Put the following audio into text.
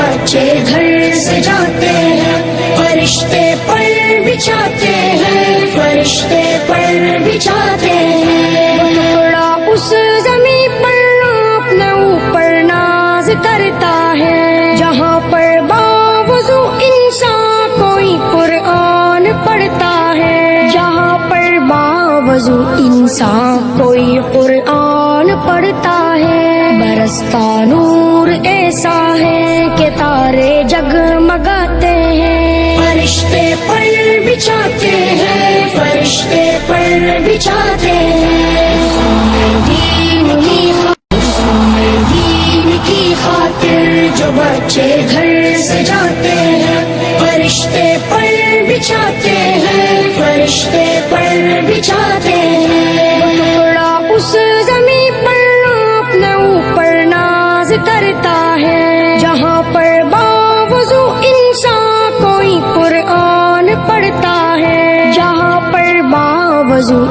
بچے گھر سے جاتے ہیں فرشتے پر بچھاتے ہیں، فرشتے پر بچھاتے ہیں۔ ٹکڑا اس زمین پر اپنے اوپر ناز کرتا ہے، جہاں پر باوضو انسان کوئی قرآن پڑھتا ہے، جہاں پر باوضو انسان کوئی قرآن پڑھتا ہے۔ برستا نور ایسا ہے کہ تارے جگمگاتے ہیں، فرشتے پر بچھاتے ہیں، فرشتے پر بچھاتے ہیں۔ دین کی خاطر جو بچے گھر سے جاتے ہیں فرشتے پر بچھاتے ہیں، فرشتے پر بچھاتے ہیں۔ ٹکڑا اس زمین پر اپنے اوپر ناز کرتا ہے، جہاں پر باوضو انسان کوئی قرآن پڑھتا ہے، جہاں پر باوضو